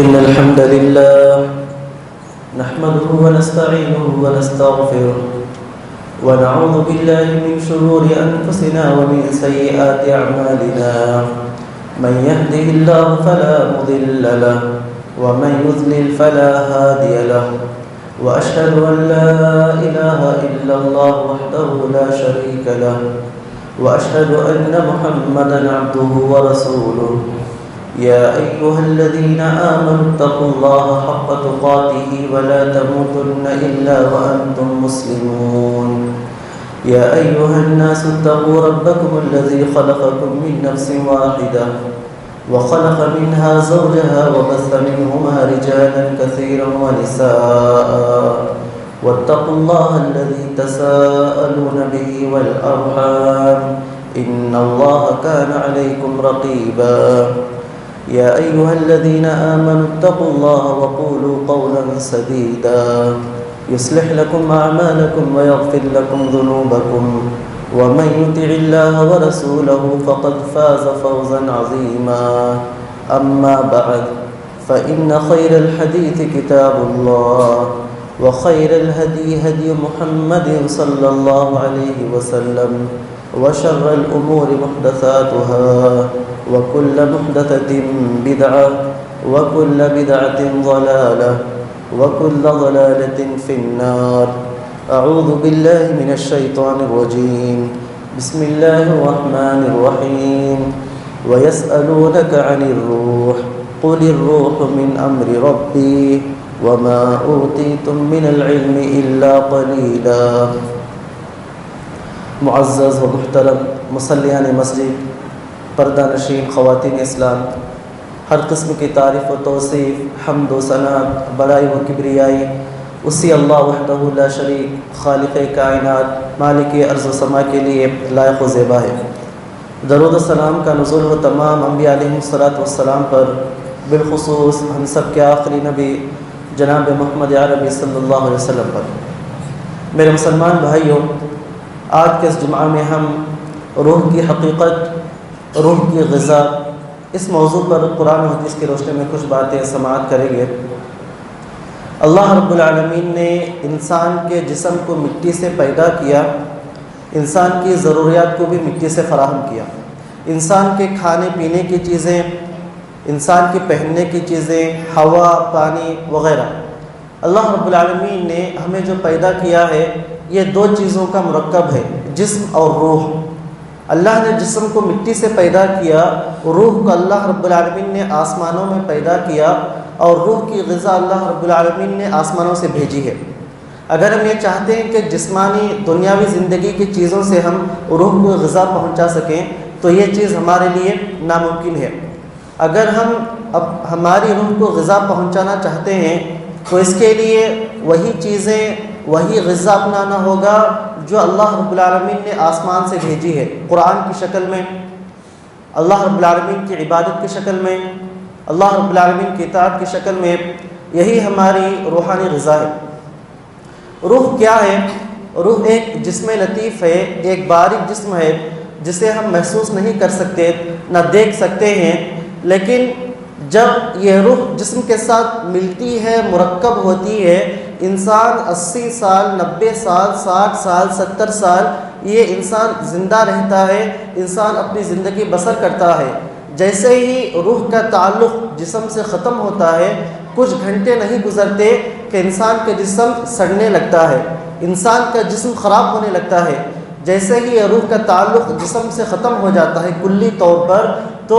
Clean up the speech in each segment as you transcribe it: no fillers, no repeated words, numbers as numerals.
إن الحمد لله نحمده ونستعينه ونستغفره ونعوذ بالله من شرور أنفسنا ومن سيئات أعمالنا من يهده الله فلا مضل له ومن يضلل فلا هادي له وأشهد أن لا إله إلا الله وحده لا شريك له وأشهد أن محمدا عبده ورسوله يا أيها الذين آمنوا اتقوا الله حق تقاته ولا تموتن إلا وأنتم مسلمون يا أيها الناس اتقوا ربكم الذي خلقكم من نفس واحدة وخلق منها زوجها وبث منهما رجالا كثيرا ونساء واتقوا الله الذي تساءلون به والأرحام إن الله كان عليكم رقيبا يا أيها الذين آمنوا اتقوا الله وقولوا قولا سديدا يصلح لكم أعمالكم ويغفر لكم ذنوبكم ومن يطع الله ورسوله فقد فاز فوزا عظيما أما بعد فإن خير الحديث كتاب الله وخير الهدي هدي محمد صلى الله عليه وسلم وشر الأمور محدثاتها وكل محدثة بدعة وكل بدعة ضلالة وكل ضلالة في النار أعوذ بالله من الشيطان الرجيم بسم الله الرحمن الرحيم ويسألونك عن الروح قل الروح من أمر ربي وما أوتيتم من العلم إلا قليلا معزز و محترم مصلیان مسجد، پردہ نشین خواتین اسلام، ہر قسم کی تعریف و توصیف، حمد و ثنا، بڑائی و کبریائی اسی اللہ وحدہ لا شریک خالق کائنات مالک ارض و سما کے لیے لائق و زیبا ہے۔ درود و سلام کا نزول ہو تمام انبیاء علیہ الصلاۃ والسلام پر، بالخصوص ہم سب کے آخری نبی جناب محمد عربی صلی اللہ علیہ وسلم پر۔ میرے مسلمان بھائیوں، آج کے اس جمعہ میں ہم روح کی حقیقت، روح کی غذا، اس موضوع پر قرآن و حدیث کی روشنی میں کچھ باتیں سماعت کریں گے۔ اللہ رب العالمین نے انسان کے جسم کو مٹی سے پیدا کیا، انسان کی ضروریات کو بھی مٹی سے فراہم کیا۔ انسان کے کھانے پینے کی چیزیں، انسان کے پہننے کی چیزیں، ہوا، پانی وغیرہ، اللہ رب العالمین نے ہمیں جو پیدا کیا ہے یہ دو چیزوں کا مرکب ہے، جسم اور روح۔ اللہ نے جسم کو مٹی سے پیدا کیا، روح کو اللہ رب العالمین نے آسمانوں میں پیدا کیا، اور روح کی غذا اللہ رب العالمین نے آسمانوں سے بھیجی ہے۔ اگر ہم یہ چاہتے ہیں کہ جسمانی دنیاوی زندگی کی چیزوں سے ہم روح کو غذا پہنچا سکیں تو یہ چیز ہمارے لیے ناممکن ہے۔ اگر ہم ہماری روح کو غذا پہنچانا چاہتے ہیں تو اس کے لیے وہی چیزیں، وہی غذا اپنانا ہوگا جو اللہ رب العالمین نے آسمان سے بھیجی ہے، قرآن کی شکل میں، اللہ رب العالمین کی عبادت کی شکل میں، اللہ رب العالمین کی اطاعت کی شکل میں۔ یہی ہماری روحانی غذا ہے۔ روح کیا ہے؟ روح ایک جسم لطیف ہے، ایک باریک جسم ہے جسے ہم محسوس نہیں کر سکتے، نہ دیکھ سکتے ہیں، لیکن جب یہ روح جسم کے ساتھ ملتی ہے، مرکب ہوتی ہے، انسان 80 سال، 90 سال، 60 سال، 70 سال یہ انسان زندہ رہتا ہے، انسان اپنی زندگی بسر کرتا ہے۔ جیسے ہی روح کا تعلق جسم سے ختم ہوتا ہے، کچھ گھنٹے نہیں گزرتے کہ انسان کا جسم سڑنے لگتا ہے، انسان کا جسم خراب ہونے لگتا ہے۔ جیسے ہی یہ روح کا تعلق جسم سے ختم ہو جاتا ہے کلی طور پر، تو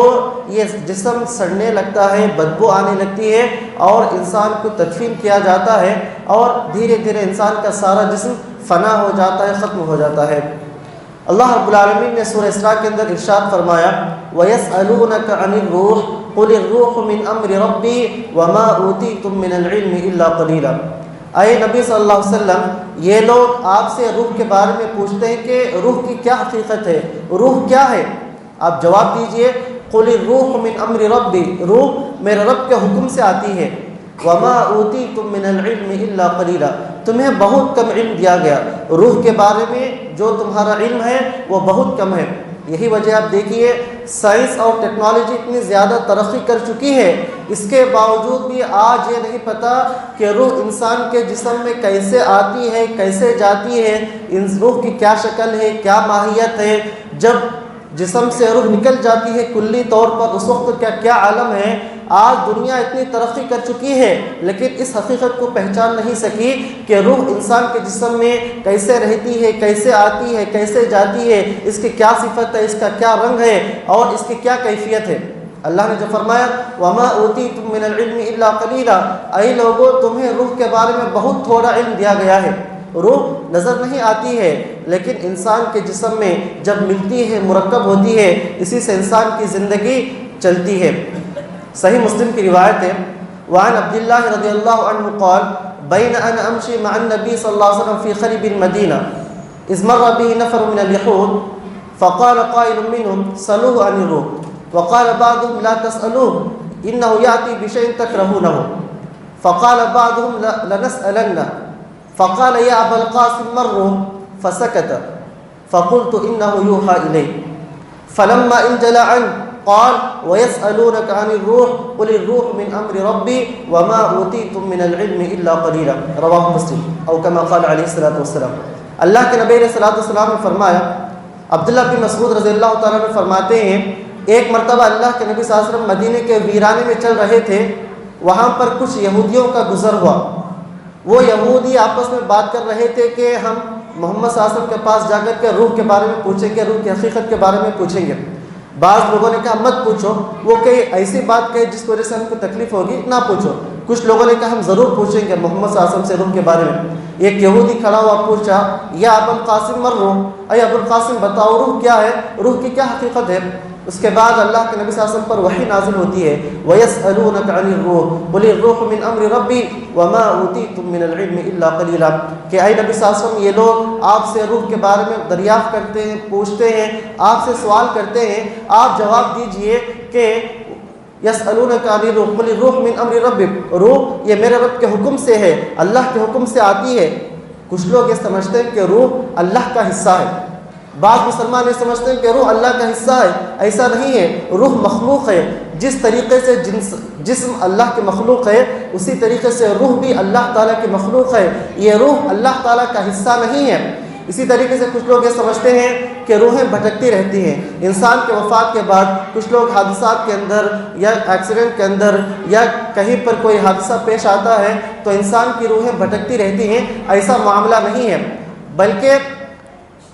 یہ جسم سڑنے لگتا ہے، بدبو آنے لگتی ہے، اور انسان کو تدفین کیا جاتا ہے، اور دھیرے دھیرے انسان کا سارا جسم فنا ہو جاتا ہے، ختم ہو جاتا ہے۔ اللہ رب العالمین نے سورہ اسراء کے اندر ارشاد فرمایا وَيَسْأَلُونَكَ عَنِ الرُّوحِ قُلِ الرُّوحُ مِنْ أَمْرِ رَبِّي وَمَا أُوتِيتُم مِّنَ الْعِلْمِ إِلَّا قَلِيلًا۔ اے نبی صلی اللہ علیہ وسلم، یہ لوگ آپ سے روح کے بارے میں پوچھتے ہیں کہ روح کی کیا حقیقت ہے، روح کیا ہے؟ آپ جواب دیجئے قُلِ الرُّوحُ مِنْ أَمْرِ رَبِّي، روح میرے رب کے حکم سے آتی ہے، وَمَا أُوتِيتُم مِّنَ الْعِلْمِ إِلَّا قَلِيلًا، تمہیں بہت کم علم دیا گیا، روح کے بارے میں جو تمہارا علم ہے وہ بہت کم ہے۔ یہی وجہ آپ دیکھیے سائنس اور ٹیکنالوجی اتنی زیادہ ترقی کر چکی ہے، اس کے باوجود بھی آج یہ نہیں پتہ کہ روح انسان کے جسم میں کیسے آتی ہے، کیسے جاتی ہے، ان روح کی کیا شکل ہے، کیا ماہیت ہے، جب جسم سے روح نکل جاتی ہے کلی طور پر اس وقت کیا عالم ہے۔ آج دنیا اتنی ترقی کر چکی ہے لیکن اس حقیقت کو پہچان نہیں سکی کہ روح انسان کے جسم میں کیسے رہتی ہے، کیسے آتی ہے، کیسے جاتی ہے، اس کی کیا صفت ہے، اس کا کیا رنگ ہے اور اس کی کیا کیفیت ہے۔ اللہ نے جو فرمایا وَمَا أُوتِيتُم مِّنَ الْعِلْمِ إِلَّا قَلِيلًا، اے لوگوں تمہیں روح کے بارے میں بہت تھوڑا علم دیا گیا ہے۔ روح نظر نہیں آتی ہے لیکن انسان کے جسم میں جب ملتی ہے، مرکب ہوتی ہے، اسی سے انسان کی زندگی چلتی ہے۔ صحیح مسلم کی روایت ہے وعن عبداللہ رضی اللہ عنہ قال بین انا امشی مع النبی صلی اللہ علیہ وسلم فی خریب المدینہ اذ مر به نفر من اليهود فقال قائل منهم سألوه عن الروح وقال بعضهم لا تسألوه انه يأتي بشيء تكرهونه فقال بعضهم لنسألن فقال يا ابا القاسم ما الروح فسكت فقلت انه يوحى اليه فلما انجلى عنه قال ويسألونك عن الروح قل الروح من امر ربي وما اوتيتم من العلم الا قليلا رواه مسلم او كما قال علیہ الصلوۃ والسلام۔ اللہ کے نبی علیہ الصلوۃ والسلام نے فرمایا، عبداللہ بن مسعود رضی اللہ تعالیٰ عنہ فرماتے ہیں ایک مرتبہ اللہ کے نبی صلی اللہ علیہ وسلم مدینے کے ویرانے میں چل رہے تھے، وہاں پر کچھ یہودیوں کا گزر ہوا۔ وہ یہودی آپس میں بات کر رہے تھے کہ ہم محمد صلی اللہ علیہ وسلم کے پاس جا کر کے روح کے بارے میں پوچھیں گے، روح کی حقیقت کے بارے میں پوچھیں گے۔ بعض لوگوں نے کہا مت پوچھو، وہ کئی ایسی بات کہے جس کی وجہ سے ہم کو تکلیف ہوگی، نہ پوچھو۔ کچھ لوگوں نے کہا ہم ضرور پوچھیں گے محمد صلی اللہ علیہ وسلم سے روح کے بارے میں۔ ایک یہودی کھڑا ہوا پوچھا یا ابو القاسم مر روح، اے ابو القاسم بتاؤ روح کیا ہے، روح کی کیا حقیقت ہے۔ اس کے بعد اللہ کے نبی صلی اللہ علیہ وسلم پر وحی نازل ہوتی ہے وَيَسْأَلُونَكَ عَنِ الرُّوحِ قُلِ الرُّوحُ مِنْ أَمْرِ رَبِّي وَمَا أُوتِيتُم مِّنَ الْعِلْمِ إِلَّا قَلِيلًا، کہ اے نبی صلی اللہ علیہ وسلم یہ لوگ آپ سے روح کے بارے میں دریافت کرتے ہیں، پوچھتے ہیں، آپ سے سوال کرتے ہیں، آپ جواب دیجئے کہ یسألونک عن الروح قل الروح من امر ربک، روح یہ میرے رب کے حکم سے ہے، اللہ کے حکم سے آتی ہے۔ کچھ لوگ یہ سمجھتے ہیں کہ روح اللہ کا حصہ ہے، بعض مسلمان یہ سمجھتے ہیں کہ روح اللہ کا حصہ ہے، ایسا نہیں ہے، روح مخلوق ہے۔ جس طریقے سے جسم اللہ کے مخلوق ہے اسی طریقے سے روح بھی اللہ تعالیٰ کی مخلوق ہے، یہ روح اللہ تعالیٰ کا حصہ نہیں ہے۔ اسی طریقے سے کچھ لوگ یہ سمجھتے ہیں کہ روحیں بھٹکتی رہتی ہیں، انسان کے وفات کے بعد کچھ لوگ حادثات کے اندر یا ایکسیڈنٹ کے اندر یا کہیں پر کوئی حادثہ پیش آتا ہے تو انسان کی روحیں بھٹکتی رہتی ہیں، ایسا معاملہ نہیں ہے، بلکہ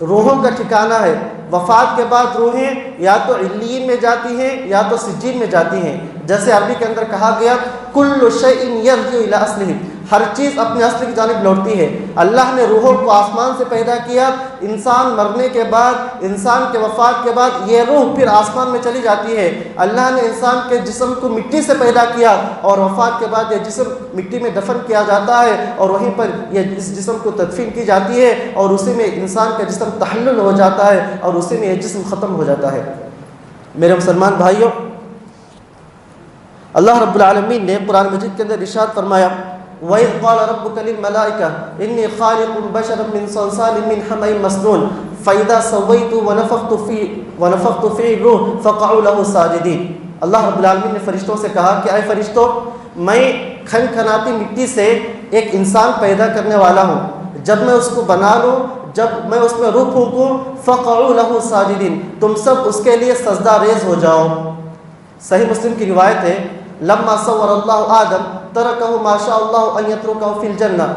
روحوں کا ٹھکانہ ہے۔ وفات کے بعد روحیں یا تو علیین میں جاتی ہیں یا تو سجین میں جاتی ہیں، جیسے عربی کے اندر کہا گیا کل شیء یرجع الی اصلہ، ہر چیز اپنے اصل کی جانب لوٹتی ہے۔ اللہ نے روحوں کو آسمان سے پیدا کیا، انسان مرنے کے بعد، انسان کے وفات کے بعد یہ روح پھر آسمان میں چلی جاتی ہے۔ اللہ نے انسان کے جسم کو مٹی سے پیدا کیا اور وفات کے بعد یہ جسم مٹی میں دفن کیا جاتا ہے اور وہیں پر یہ اس جسم کو تدفین کی جاتی ہے اور اسی میں انسان کا جسم تحلل ہو جاتا ہے اور اسی میں یہ جسم ختم ہو جاتا ہے۔ میرے مسلمان بھائیوں، اللہ رب العالمین نے قرآن مجید کے اندر ارشاد فرمایا وَإِذْ قَالَ رَبُّكَ لِلْمَلَائِكَةِ إِنِّي خَالِقٌ بَشَرًا مِّن صَلْصَالٍ مِّنْ حَمَإٍ مَّسْنُونٍ فَإِذَا سَوَّيْتُهُ وَنَفَخْتُ فِيهِ الرُّوحِ فَقَعُوا لَهُ سَاجِدِينَ۔ اللہ رب العالمین نے فرشتوں سے کہا کہ اے فرشتوں، میں کھن کھناتی مٹی سے ایک انسان پیدا کرنے والا ہوں، جب میں اس کو بنا لوں، جب میں اس میں روح پھونکوں فَقَعُوا لَهُ سَاجِدِينَ، تم سب اس کے لیے سجدہ ریز ہو جاؤ۔ صحیح مسلم کی روایت ہے لما صور اللہ آدم ترکہ ما شاء اللہ ان یترکہ فی الجنہ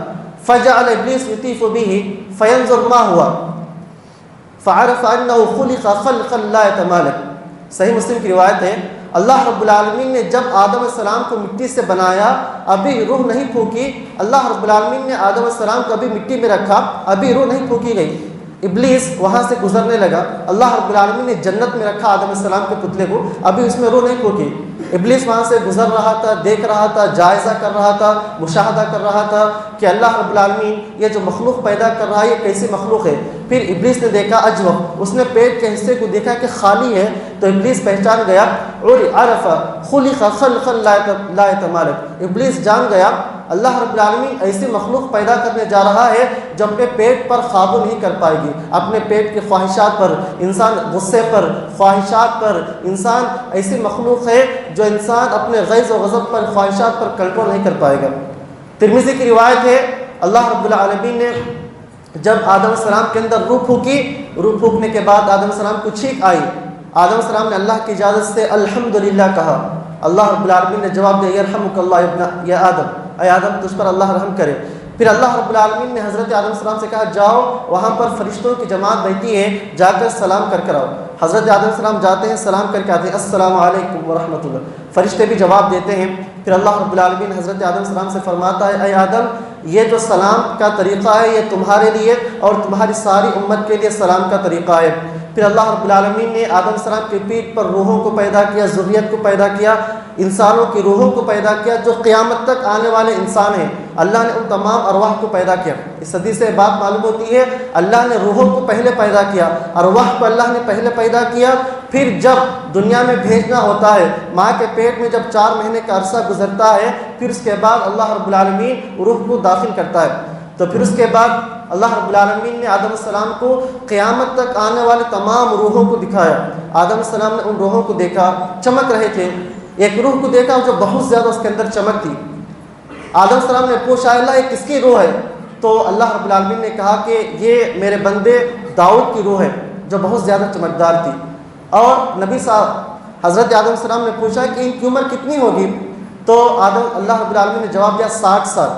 فجعل ابلیس یطیف به فینظر ما ہوا فعرف انہ خلق خلقا لا یتمالک۔ صحیح مسلم کی روایت ہے اللہ رب العالمین نے جب آدم علیہ السلام کو مٹی سے بنایا، ابھی روح نہیں پھونکی، اللہ رب العالمین نے آدم علیہ السلام کو ابھی مٹی میں رکھا، ابھی روح نہیں پھونکی گئی، ابلیس وہاں سے گزرنے لگا، اللہ رب العالمین نے جنت میں رکھا آدم علیہ السلام کے پتلے کو، ابھی اس میں روح نہیں پھونکی، ابلیس وہاں سے گزر رہا تھا، دیکھ رہا تھا، جائزہ کر رہا تھا، مشاہدہ کر رہا تھا کہ اللہ رب العالمین یہ جو مخلوق پیدا کر رہا ہے یہ کیسی مخلوق ہے۔ پھر ابلیس نے دیکھا اجوف، اس نے پیٹ کے حصے کو دیکھا کہ خالی ہے، تو ابلیس پہچان گیا اور عرف خلق خلقا لا يتمالك، ابلیس جان گیا اللہ رب العالمین ایسی مخلوق پیدا کرنے جا رہا ہے جو اپنے پیٹ پر قابو نہیں کر پائے گی، اپنے پیٹ کی خواہشات پر، انسان غصے پر، خواہشات پر، انسان ایسی مخلوق ہے جو انسان اپنے غیظ و غضب پر، خواہشات پر کنٹرول نہیں کر پائے گا۔ ترمذی کی روایت ہے اللہ رب العالمین نے جب آدم علیہ السلام کے اندر روح پھونکی، روح پھونکنے کے بعد آدم علیہ السلام کو چھینک آئی، آدم علیہ السلام نے اللہ کی اجازت سے الحمدللہ کہا، اللہ رب العالمین نے جواب دیا یرحمک اللہ یا آدم، اے آدم تجھ پر اللہ رحم کرے۔ پھر اللہ رب العالمین نے حضرت آدم علیہ السلام سے کہا جاؤ وہاں پر فرشتوں کی جماعت بیٹھی ہے، جا کر سلام کر آؤ۔ حضرت آدم علیہ السلام جاتے ہیں، سلام کر کے آتے ہیں، السلام علیکم ورحمۃ اللہ، فرشتے بھی جواب دیتے ہیں۔ پھر اللہ رب العالمین حضرت آدم علیہ السلام سے فرماتا ہے اے آدم یہ جو سلام کا طریقہ ہے یہ تمہارے لیے اور تمہاری ساری امت کے لیے سلام کا طریقہ ہے۔ پھر اللہ رب العالمین نے آدم علیہ السلام کی پیٹھ پر روحوں کو پیدا کیا، ذریت کو پیدا کیا، انسانوں کی روحوں کو پیدا کیا جو قیامت تک آنے والے انسان ہیں، اللہ نے ان تمام ارواح کو پیدا کیا۔ اس حدیث سے بات معلوم ہوتی ہے اللہ نے روحوں کو پہلے پیدا کیا، ارواح کو اللہ نے پہلے پیدا کیا، پھر جب دنیا میں بھیجنا ہوتا ہے، ماں کے پیٹ میں جب 4 مہینے کا عرصہ گزرتا ہے، پھر اس کے بعد اللہ رب العالمین روح کو داخل کرتا ہے۔ تو پھر اس کے بعد اللہ رب العالمین نے آدم علیہ السلام کو قیامت تک آنے والے تمام روحوں کو دکھایا۔ آدم علیہ السلام نے ان روحوں کو دیکھا، چمک رہے تھے، ایک روح کو دیکھا جو بہت زیادہ اس کے اندر چمک تھی۔ آدم علیہ السلام نے پوچھا اللہ یہ کس کی روح ہے؟ تو اللہ رب العالمین نے کہا کہ یہ میرے بندے داؤد کی روح ہے جو بہت زیادہ چمکدار تھی۔ اور نبی صاحب حضرت آدم علیہ السلام نے پوچھا کہ ان کی عمر کتنی ہوگی؟ تو اللہ رب العالمین نے جواب دیا 60 سال۔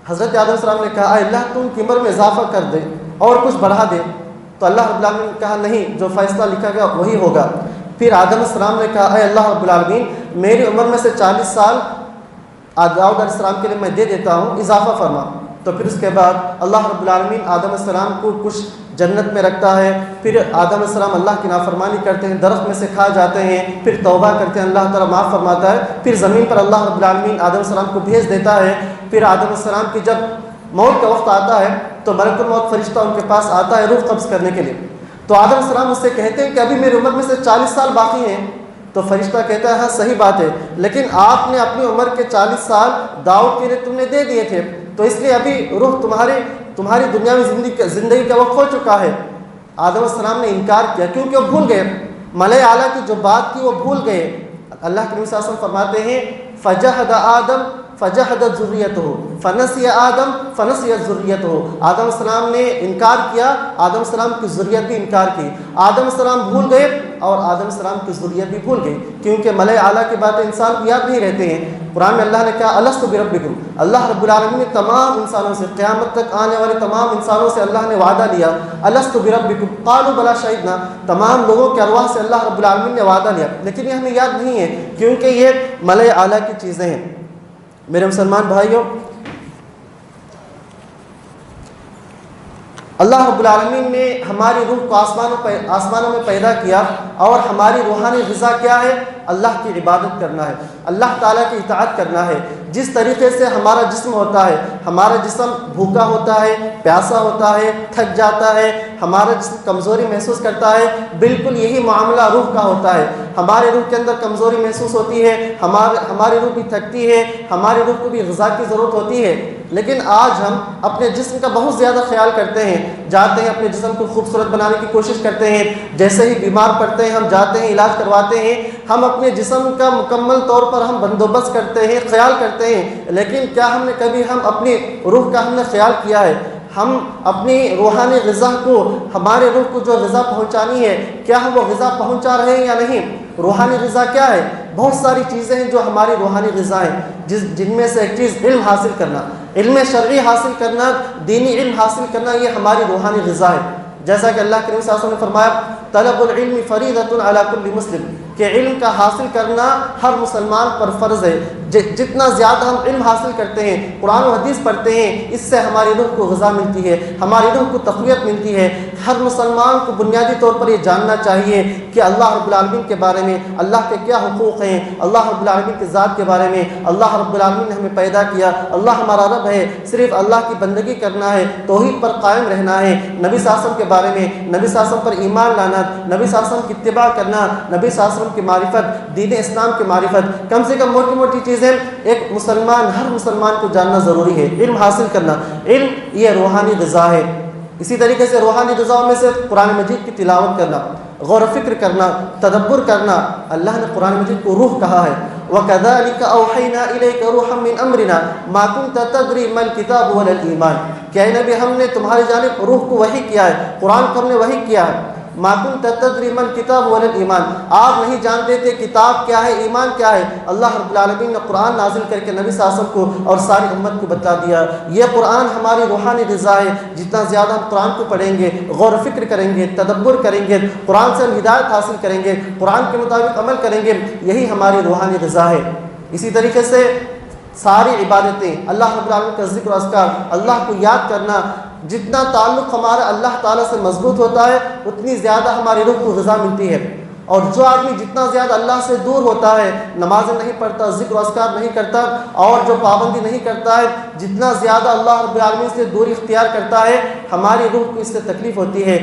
حضرت آدم علیہ السلام نے کہا اے اللہ تو ان کی عمر میں اضافہ کر دے اور کچھ بڑھا دے۔ تو اللہ رب العالمین نے کہا نہیں، جو فیصلہ لکھا گیا وہی ہوگا۔ پھر آدم علیہ السلام نے کہا اے اللہ رب العالمین میری عمر میں سے 40 سال داؤد علیہ السلام کے لیے میں دے دیتا ہوں، اضافہ فرما۔ تو پھر اس کے بعد اللہ رب العالمین آدم علیہ السلام کو کچھ جنت میں رکھتا ہے، پھر آدم علیہ السلام اللہ کی نافرمانی کرتے ہیں، درخت میں سے کھا جاتے ہیں، پھر توبہ کرتے ہیں، اللہ تعالیٰ معاف فرماتا ہے، پھر زمین پر اللہ رب العالمین آدم علیہ السلام کو بھیج دیتا ہے۔ پھر آدم علیہ السلام کی جب موت کا وقت آتا ہے تو ملک الموت فرشتہ ان کے پاس آتا ہے روح قبض کرنے کے لیے۔ تو آدم علیہ السلام اس سے کہتے ہیں کہ ابھی میری عمر میں سے 40 سال باقی ہیں۔ تو فرشتہ کہتا ہے ہاں صحیح بات ہے، لیکن آپ نے اپنی عمر کے 40 سال داؤد کے لیے تم نے دے دیے تھے، تو اس لیے ابھی روح تمہاری دنیاوی زندگی کا وقت ہو چکا ہے۔ آدم علیہ السلام نے انکار کیا کیونکہ وہ بھول گئے، ملائے اعلیٰ کی جو بات تھی وہ بھول گئے۔ اللہ کے نبی صلی اللہ علیہ وسلم فرماتے ہیں فجحد آدم فجحدت ذریتہ فنسی آدم فنسیت ذریتہ، آدم علیہ السلام نے انکار کیا، آدم علیہ السلام کی ذریت بھی انکار کی، آدم علیہ السلام بھول گئے اور آدم علیہ السلام کی ذریت بھی بھول گئی، کیونکہ ملائے اعلیٰ کی باتیں انسان کو یاد نہیں رہتے ہیں۔ قرآن میں اللہ نے کہا الست بربکم، اللہ رب العالمین نے تمام انسانوں سے، قیامت تک آنے والے تمام انسانوں سے اللہ نے وعدہ لیا الست بربکم قالوا بلا شہدنا، تمام لوگوں کے ارواح سے اللہ رب العالمین نے وعدہ لیا، لیکن یہ ہمیں یاد نہیں ہے کیونکہ یہ ملائے اعلیٰ کی چیزیں ہیں۔ میرے مسلمان بھائیوں، اللہ رب العالمین نے ہماری روح کو آسمانوں میں پیدا کیا، اور ہماری روحانی غذا کیا ہے؟ اللہ کی عبادت کرنا ہے، اللہ تعالیٰ کی اطاعت کرنا ہے۔ جس طریقے سے ہمارا جسم ہوتا ہے، ہمارا جسم بھوکا ہوتا ہے، پیاسا ہوتا ہے، تھک جاتا ہے، ہمارا جسم کمزوری محسوس کرتا ہے، بالکل یہی معاملہ روح کا ہوتا ہے۔ ہمارے روح کے اندر کمزوری محسوس ہوتی ہے، ہماری روح بھی تھکتی ہے، ہماری روح کو بھی غذا کی ضرورت ہوتی ہے، لیکن آج ہم اپنے جسم کا بہت زیادہ خیال کرتے ہیں، جاتے ہیں اپنے جسم کو خوبصورت بنانے کی کوشش کرتے ہیں، جیسے ہی بیمار پڑتے ہیں ہم جاتے ہیں علاج کرواتے ہیں، ہم اپنے جسم کا مکمل طور پر ہم بندوبست کرتے ہیں، خیال کرتے ہیں، لیکن کیا ہم نے کبھی اپنی روح کا ہم نے خیال کیا ہے؟ ہم اپنی روحانی غذا کو، ہمارے روح کو جو غذا پہنچانی ہے، کیا ہم وہ غذا پہنچا رہے ہیں یا نہیں؟ روحانی غذا کیا ہے؟ بہت ساری چیزیں ہیں جو ہماری روحانی غذا ہیں، جن میں سے ایک چیز علم حاصل کرنا، علم شرعی حاصل کرنا، دینی علم حاصل کرنا، یہ ہماری روحانی غذا ہے۔ جیسا کہ اللہ کے نبی صلی اللہ علیہ وسلم نے فرمایا طلب العلم فریضۃ علی کل مسلم، کہ علم کا حاصل کرنا ہر مسلمان پر فرض ہے۔ جتنا زیادہ ہم علم حاصل کرتے ہیں، قرآن و حدیث پڑھتے ہیں، اس سے ہماری روح کو غذا ملتی ہے، ہماری روح کو تقویت ملتی ہے۔ ہر مسلمان کو بنیادی طور پر یہ جاننا چاہیے کہ اللہ رب العالمین کے بارے میں، اللہ کے کیا حقوق ہیں، اللہ رب العالمین کی ذات کے بارے میں۔ اللہ رب العالمین نے ہمیں پیدا کیا، اللہ ہمارا رب ہے، صرف اللہ کی بندگی کرنا ہے، توحید پر قائم رہنا ہے۔ نبی صلی اللہ علیہ وسلم کے بارے میں، نبی صلی اللہ علیہ وسلم پر ایمان لانا، نبی صلی اللہ علیہ وسلم کی اتباع کرنا، نبی صلی اللہ علیہ وسلم کی معرفت، دین اسلام کی معرفت، کم سے کم موٹی موٹی چیزیں ایک مسلمان، ہر مسلمان کو جاننا ضروری ہے۔ علم حاصل کرنا، علم یہ روحانی غذا ہے۔ اسی طریقے سے روحانی غذاؤں میں سے قرآن مجید کی تلاوت کرنا، غور و فکر کرنا، تدبر کرنا۔ اللہ نے قرآن مجید کو روح کہا ہے، وَكَذَلِكَ أَوْحَيْنَا إِلَيْكَ رُوحًا مِّنْ أَمْرِنَا مَا كُنْتَ تَدْرِي مَا الْكِتَابُ وَلَا الْإِيمَانُ کہ اے نبی ہم نے تمہاری جانب روح کو وحی کیا ہے، قرآن کو ہم نے وحی کیا ہے۔ ما كنت تدري ما الكتاب ولا الایمان، آپ نہیں جانتے تھے کتاب کیا ہے، ایمان کیا ہے۔ اللہ رب العالمین نے قرآن نازل کر کے نبی صلی اللہ علیہ وسلم کو اور ساری امت کو بتا دیا۔ یہ قرآن ہماری روحانی غذا ہے۔ جتنا زیادہ ہم قرآن کو پڑھیں گے، غور و فکر کریں گے، تدبر کریں گے، قرآن سے ہم ہدایت حاصل کریں گے، قرآن کے مطابق عمل کریں گے، یہی ہماری روحانی غذا ہے۔ اسی طریقے سے ساری عبادتیں، اللہ رب العالمین کا ذکر و اذکار، اللہ کو یاد کرنا، جتنا تعلق ہمارا اللہ تعالیٰ سے مضبوط ہوتا ہے اتنی زیادہ ہماری روح کو غذا ملتی ہے۔ اور جو آدمی جتنا زیادہ اللہ سے دور ہوتا ہے، نمازیں نہیں پڑھتا، ذکر و اذکار نہیں کرتا اور جو پابندی نہیں کرتا ہے، جتنا زیادہ اللہ رب العالمین سے دوری اختیار کرتا ہے، ہماری روح کو اس سے تکلیف ہوتی ہے۔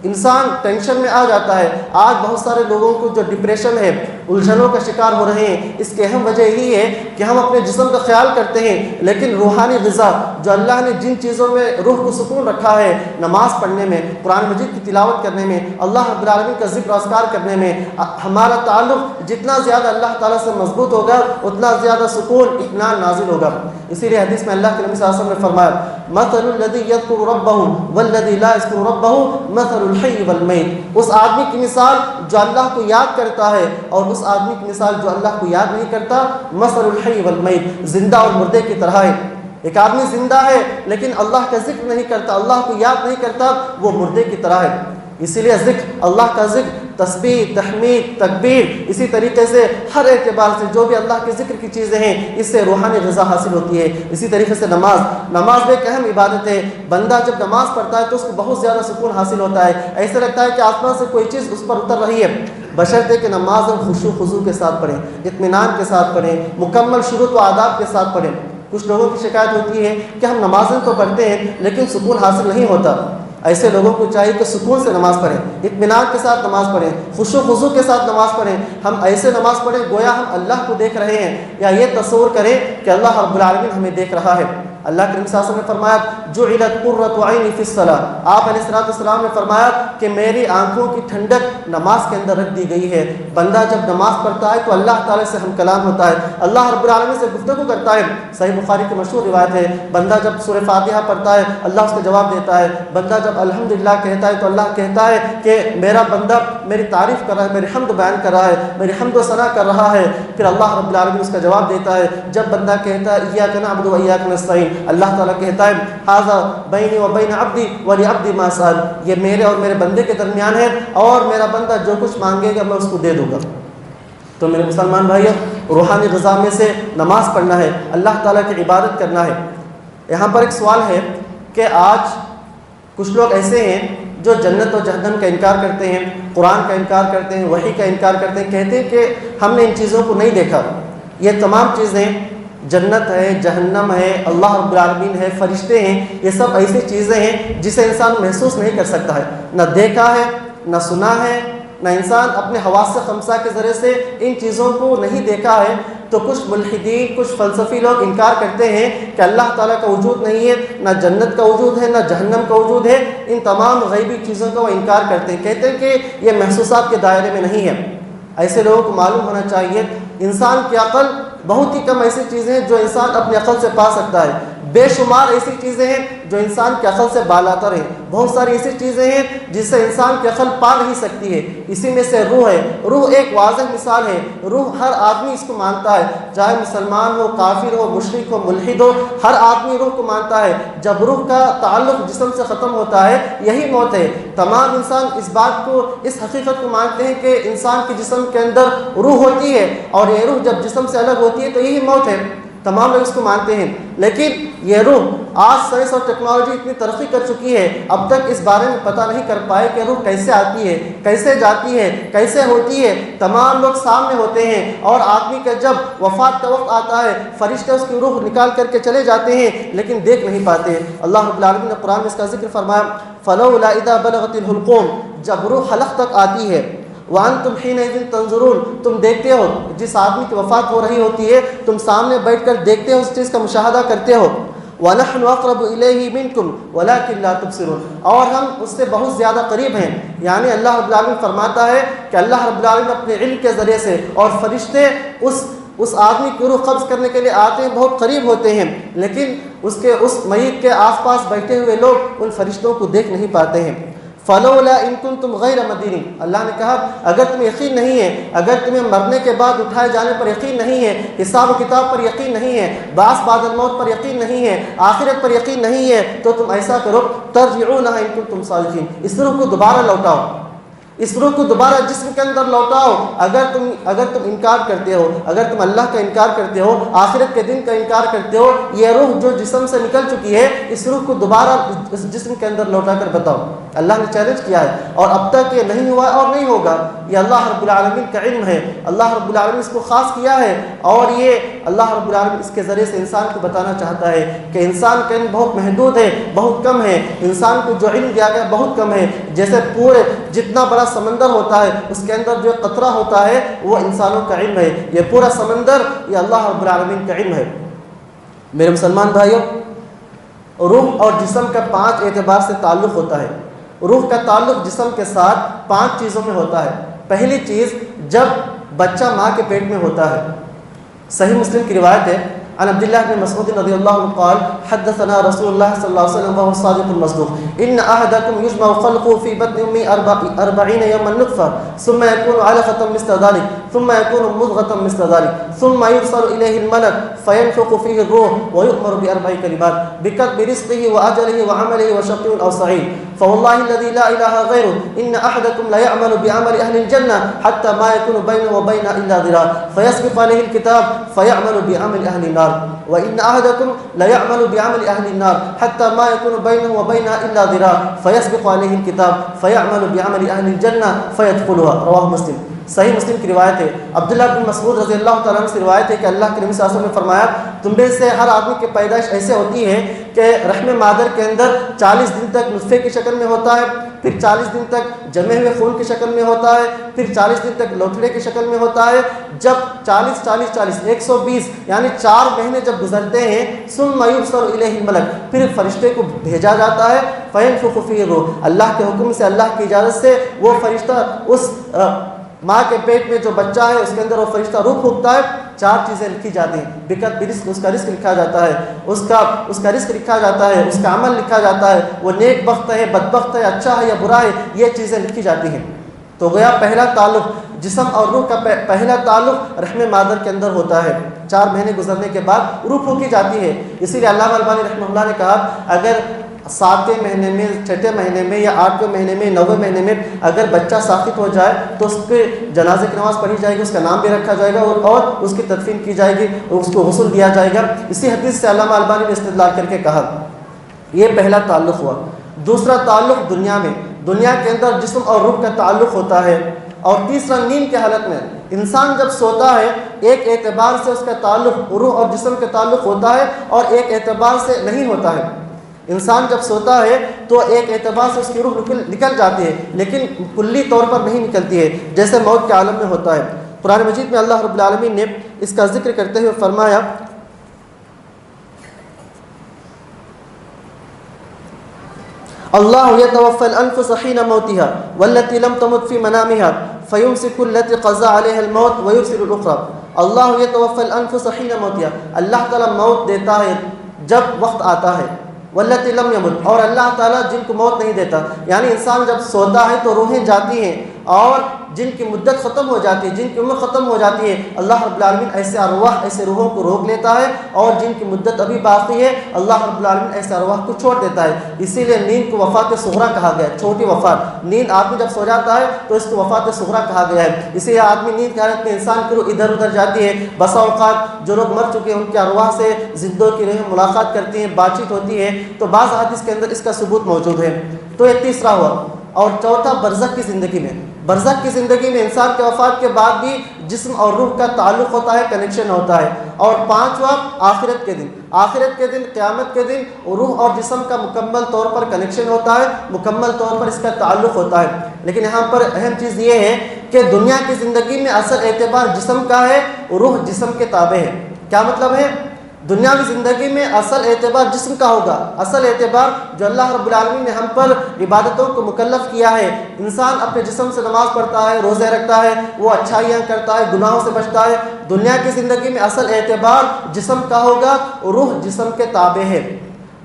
انسان ٹینشن میں آ جاتا ہے۔ آج بہت سارے لوگوں کو جو ڈپریشن ہے، الجھنوں کا شکار ہو رہے ہیں، اس کی اہم وجہ یہی ہے کہ ہم اپنے جسم کا خیال کرتے ہیں لیکن روحانی غذا جو اللہ نے جن چیزوں میں روح کو سکون رکھا ہے، نماز پڑھنے میں، قرآن مجید کی تلاوت کرنے میں، اللہ رب العالمین کا ذکر و اذکار کرنے میں، ہمارا تعلق جتنا زیادہ اللہ تعالیٰ سے مضبوط ہوگا اتنا زیادہ سکون، اطمینان نازل ہوگا۔ اسی لیے حدیث میں اللہ کے نبی صلی اللہ علیہ وسلم نے فرمایا، مثل الذی یذکر ربہ والذی لا یذکر ربہ مثل الحی والمیت، اس آدمی کی مثال جو اللہ کو یاد کرتا ہے اور اس آدمی کی مثال جو اللہ کو یاد نہیں کرتا، مثل الحی والمیت، زندہ اور مردے کی طرح ہے۔ ایک آدمی زندہ ہے لیکن اللہ کا ذکر نہیں کرتا، اللہ کو یاد نہیں کرتا، وہ مردے کی طرح ہے۔ اسی لیے ذکر، اللہ کا ذکر، تسبیح، تحمید، تکبیر، اسی طریقے سے ہر اعتبار سے جو بھی اللہ کے ذکر کی چیزیں ہیں اس سے روحانی غذا حاصل ہوتی ہے۔ اسی طریقے سے نماز بھی ایک اہم عبادت ہے۔ بندہ جب نماز پڑھتا ہے تو اس کو بہت زیادہ سکون حاصل ہوتا ہے، ایسا لگتا ہے کہ آسمان سے کوئی چیز اس پر اتر رہی ہے، بشرطے کہ نماز ہم خشوع خضوع کے ساتھ پڑھیں، اطمینان کے ساتھ پڑھیں، مکمل شروط و آداب کے ساتھ پڑھیں۔ کچھ لوگوں کی شکایت ہوتی ہے کہ ہم نمازیں تو پڑھتے ہیں لیکن سکون حاصل نہیں ہوتا۔ ایسے لوگوں کو چاہیے کہ سکون سے نماز پڑھیں، اطمینان کے ساتھ نماز پڑھیں، خشوع و خضوع کے ساتھ نماز پڑھیں۔ ہم ایسے نماز پڑھیں گویا ہم اللہ کو دیکھ رہے ہیں، یا یہ تصور کریں کہ اللہ رب العالمین ہمیں دیکھ رہا ہے۔ اللہ کے نبی صلی اللہ علیہ وسلم نے فرمایا، جعلت قرۃ عینی فی الصلاۃ، آپ علیہ السلام نے فرمایا کہ میری آنکھوں کی ٹھنڈک نماز کے اندر رکھ دی گئی ہے۔ بندہ جب نماز پڑھتا ہے تو اللہ تعالیٰ سے ہم کلام ہوتا ہے، اللہ رب العالمین سے گفتگو کرتا ہے۔ صحیح بخاری کی مشہور روایت ہے، بندہ جب سورہ فاتحہ پڑھتا ہے اللہ اس کا جواب دیتا ہے، بندہ جب الحمدللہ کہتا ہے تو اللہ کہتا ہے کہ میرا بندہ میری تعریف کر رہا ہے، میری حمد بیان کر رہا ہے، میری حمد و ثنا کر رہا ہے۔ پھر اللہ رب العالمین اس کا جواب دیتا ہے۔ جب بندہ کہتا ہے ایاک نعبد و ایاک نستعین، اللہ تعالیٰ کہتا ہے ھذا بینی و بین عبدی ولعبدی ما سأل، یہ میرے اور میرے بندے کے درمیان ہے اور میرا بندہ جو کچھ مانگے گا میں اس کو دے دوں گا۔ تو میرے مسلمان بھائیو، روحانی غذا میں سے نماز پڑھنا ہے، اللہ تعالیٰ کی عبادت کرنا ہے۔ یہاں پر ایک سوال ہے کہ آج کچھ لوگ ایسے ہیں جو جنت و جہنم کا انکار کرتے ہیں، قرآن کا انکار کرتے ہیں، وحی کا انکار کرتے ہیں، کہتے ہیں کہ ہم نے ان چیزوں کو نہیں دیکھا۔ یہ تمام چیزیں، جنت ہے، جہنم ہے، اللہ رب العالمین ہے، فرشتے ہیں، یہ سب ایسی چیزیں ہیں جسے انسان محسوس نہیں کر سکتا ہے، نہ دیکھا ہے، نہ سنا ہے، نہ انسان اپنے حواس خمسہ کے ذریعے سے ان چیزوں کو نہیں دیکھا ہے۔ تو کچھ ملحدین، کچھ فلسفی لوگ انکار کرتے ہیں کہ اللہ تعالیٰ کا وجود نہیں ہے، نہ جنت کا وجود ہے، نہ جہنم کا وجود ہے، ان تمام غیبی چیزوں کا وہ انکار کرتے ہیں، کہتے ہیں کہ یہ محسوسات کے دائرے میں نہیں ہے۔ ایسے لوگوں کو معلوم ہونا چاہیے انسان کی عقل بہت ہی کم ایسی چیزیں ہیں جو انسان اپنی عقل سے پا سکتا ہے۔ بے شمار ایسی چیزیں ہیں جو انسان کے عقل سے بالاتر ہیں، بہت ساری ایسی چیزیں ہیں جس سے انسان کی عقل پا نہیں سکتی ہے۔ اسی میں سے روح ہے۔ روح ایک واضح مثال ہے۔ روح ہر آدمی اس کو مانتا ہے، چاہے مسلمان ہو، کافر ہو، مشرک ہو، ملحد ہو، ہر آدمی روح کو مانتا ہے۔ جب روح کا تعلق جسم سے ختم ہوتا ہے یہی موت ہے۔ تمام انسان اس بات کو، اس حقیقت کو مانتے ہیں کہ انسان کے جسم کے اندر روح ہوتی ہے، اور یہ روح جب جسم سے الگ ہوتی ہے تو یہی موت ہے۔ تمام لوگ اس کو مانتے ہیں، لیکن یہ روح آج سائنس اور ٹیکنالوجی اتنی ترقی کر چکی ہے، اب تک اس بارے میں پتہ نہیں کر پائے کہ روح کیسے آتی ہے، کیسے جاتی ہے، کیسے ہوتی ہے۔ تمام لوگ سامنے ہوتے ہیں، اور آدمی کا جب وفات کا وقت آتا ہے فرشتے اس کی روح نکال کر کے چلے جاتے ہیں، لیکن دیکھ نہیں پاتے۔ اللہ رب العالمین نے قرآن میں اس کا ذکر فرمایا، فلولا اذا بلغت الحلقوم، جب روح حلق تک آتی ہے، وَأَنْتُمْ حِينَئِذٍ تَنْظُرُونَ، تم دیکھتے ہو، جس آدمی کی وفات ہو رہی ہوتی ہے تم سامنے بیٹھ کر دیکھتے ہو، اس چیز کا مشاہدہ کرتے ہو۔ وَنَحْنُ أَقْرَبُ إِلَيْهِ مِنْكُمْ وَلَكِنْ لَا تُبْصِرُونَ، اور ہم اس سے بہت زیادہ قریب ہیں۔ یعنی اللہ رب العالمین فرماتا ہے کہ اللہ رب العالمین اپنے علم کے ذریعے سے، اور فرشتے اس آدمی کی روح قبض کرنے کے لیے آتے ہیں، بہت قریب ہوتے ہیں، لیکن اس میت کے آس پاس بیٹھے ہوئے لوگ ان فرشتوں کو دیکھ نہیں پاتے ہیں۔ فلولا ان کنتم غیر مدینین، اللہ نے کہا اگر تمہیں یقین نہیں ہے، اگر تمہیں مرنے کے بعد اٹھائے جانے پر یقین نہیں ہے، حساب و کتاب پر یقین نہیں ہے، بعث بعد الموت پر یقین نہیں ہے، آخرت پر یقین نہیں ہے، تو تم ایسا کرو، ترجعونها ان کنتم صادقین، اس روح کو دوبارہ لوٹاؤ، اس روح کو دوبارہ جسم کے اندر لوٹاؤ۔ اگر تم انکار کرتے ہو، اگر تم اللہ کا انکار کرتے ہو، آخرت کے دن کا انکار کرتے ہو، یہ روح جو جسم سے نکل چکی ہے اس روح کو دوبارہ اس جسم کے اندر لوٹا کر بتاؤ۔ اللہ نے چیلنج کیا ہے، اور اب تک یہ نہیں ہوا اور نہیں ہوگا۔ یہ اللہ رب العالمین کا علم ہے، اللہ رب العالمین اس کو خاص کیا ہے، اور یہ اللہ رب العالمین اس کے ذریعے سے انسان کو بتانا چاہتا ہے کہ انسان کا علم بہت محدود ہے، بہت کم ہے، انسان کو جو علم دیا گیا بہت کم ہے۔ جیسے پورے جتنا بڑا سمندر ہوتا ہے اس کے اندر جو قطرہ ہوتا ہے وہ انسانوں کا علم ہے، یہ پورا سمندر یہ اللہ رب العالمین کا علم ہے۔ میرے مسلمان بھائیوں، روح اور جسم کا 5 اعتبار سے تعلق ہوتا ہے۔ روح کا تعلق جسم کے ساتھ 5 چیزوں میں ہوتا ہے۔ پہلی چیز، جب بچہ ماں کے پیٹ میں ہوتا ہے۔ صحیح مسلم کی روایت ہے، عن عبد الله بن مسعود رضي الله عنه قال حدثنا رسول الله صلى الله عليه وسلم وهو الصادق المصدوق إن أحدكم يجمع خلقه في بطن أمه 40 يوما نطفة ثم يكون علقة مثل ذلك ثم يكون مضغة مثل ذلك ثم يرسل إليه الملك فينفخ فيه الروح ويؤمر ب4 كلمات بكتب رزقه وأجله وعمله وشقي أو سعيد فوالله الذي لا إله غيره إن أحدكم لا يعمل بعمل أهل الجنة حتى ما يكون بينه وبينها إلا ذراع فيسبق عليه الكتاب فيعمل بعمل أهل النار وإن أحدكم لا يعمل بعمل أهل النار حتى ما يكون بينه وبينها إلا ذراع فيسبق عليه الكتاب فيعمل بعمل أهل الجنة فيدخلها رواه مسلم۔ صحیح مسلم کی روایت ہے، عبداللہ بن مسعود رضی اللہ تعالیٰ عنہ سے روایت ہے کہ اللہ کے نبی صلی اللہ علیہ وسلم نے فرمایا تم میں سے ہر آدمی کی پیدائش ایسے ہوتی ہے کہ رحم مادر کے اندر 40 دن تک نطفے کی شکل میں ہوتا ہے، پھر 40 دن تک جمے ہوئے خون کی شکل میں ہوتا ہے، پھر 40 دن تک لوتھڑے کی شکل میں ہوتا ہے۔ جب 120 یعنی 4 مہینے جب گزرتے ہیں، ثم یرسل الیہ الملک، پھر فرشتے کو بھیجا جاتا ہے، فینفخ فیہ الروح، اللہ کے حکم سے، اللہ کی اجازت سے وہ فرشتہ اس ماں کے پیٹ میں جو بچہ ہے اس کے اندر وہ فرشتہ روح پھونکتا ہے۔ 4 چیزیں لکھی جاتی ہیں، بکت برزق، اس کا رزق لکھا جاتا ہے، اس کا رزق لکھا جاتا ہے، اس کا عمل لکھا جاتا ہے، وہ نیک بخت ہے، بدبخت ہے، اچھا ہے یا برا ہے، یہ چیزیں لکھی جاتی ہیں۔ تو گویا پہلا تعلق جسم اور روح کا پہلا تعلق رحم مادر کے اندر ہوتا ہے۔ 4 مہینے گزرنے کے بعد روح پھونکی جاتی ہے۔ اسی لیے علامہ البانی رحمہ اللہ نے کہا اگر 7ویں مہینے میں، 6 مہینے میں یا 8ویں مہینے میں، 9ویں مہینے میں اگر بچہ ساقط ہو جائے تو اس کے جنازے کی نماز پڑھی جائے گی، اس کا نام بھی رکھا جائے گا اور اس کی تدفین کی جائے گی اور اس کو غسل دیا جائے گا۔ اسی حدیث سے علامہ البانی نے استدلال کر کے کہا یہ پہلا تعلق ہوا۔ دوسرا تعلق دنیا میں، دنیا کے اندر جسم اور روح کا تعلق ہوتا ہے۔ اور تیسرا نیند کی حالت میں، انسان جب سوتا ہے ایک اعتبار سے اس کا تعلق روح اور جسم کا تعلق ہوتا ہے اور ایک اعتبار سے نہیں ہوتا ہے۔ انسان جب سوتا ہے تو ایک اعتبار سے اس کی روح نکل جاتی ہے لیکن کلی طور پر نہیں نکلتی ہے، جیسے موت کے عالم میں ہوتا ہے۔ قرآن مجید میں اللہ رب العالمین نے اس کا ذکر کرتے ہوئے فرمایا اللہ یتوفی الانفس حین موتها والتي لم تمت في منامها فيمسك التي قضى عليها الموت ويرسل الاخرى۔ اللہ یتوفی الانفس حین موتها، اللہ تعالیٰ موت دیتا ہے جب وقت آتا ہے، واللتی لم یمت، اور اللہ تعالیٰ جن کو موت نہیں دیتا، یعنی انسان جب سوتا ہے تو روحیں جاتی ہیں، اور جن کی مدت ختم ہو جاتی ہے، جن کی عمر ختم ہو جاتی ہے، اللہ رب العالمین ایسے ارواح، ایسے روحوں کو روک لیتا ہے، اور جن کی مدت ابھی باقی ہے اللہ رب العالمین ایسے ارواح کو چھوڑ دیتا ہے۔ اسی لیے نیند کو وفات صغریٰ کہا گیا ہے، چھوٹی وفات۔ نیند آدمی جب سو جاتا ہے تو اس کو وفات صغریٰ کہا گیا ہے۔ اسی لیے آدمی نیند کی حالت میں انسان کی روح ادھر ادھر جاتی ہے۔ بسا اوقات جو لوگ مر چکے ہیں ان کے ارواح سے زندوں کی روحیں ملاقات کرتی ہیں، بات چیت ہوتی ہے، تو بعض حدیث کے اندر اس کا ثبوت موجود ہے۔ تو یہ تیسرا ہوا۔ اور چوتھا برزخ کی زندگی میں، برزخ کی زندگی میں انسان کے وفات کے بعد بھی جسم اور روح کا تعلق ہوتا ہے، کنیکشن ہوتا ہے۔ اور پانچواں آخرت کے دن، آخرت کے دن، قیامت کے دن روح اور جسم کا مکمل طور پر کنیکشن ہوتا ہے، مکمل طور پر اس کا تعلق ہوتا ہے۔ لیکن یہاں پر اہم چیز یہ ہے کہ دنیا کی زندگی میں اصل اعتبار جسم کا ہے، روح جسم کے تابع ہے۔ کیا مطلب ہے؟ دنیاوی زندگی میں اصل اعتبار جسم کا ہوگا، اصل اعتبار جو اللہ رب العالمین نے ہم پر عبادتوں کو مکلف کیا ہے۔ انسان اپنے جسم سے نماز پڑھتا ہے، روزے رکھتا ہے، وہ اچھائیاں کرتا ہے، گناہوں سے بچتا ہے۔ دنیا کی زندگی میں اصل اعتبار جسم کا ہوگا، روح جسم کے تابع ہے۔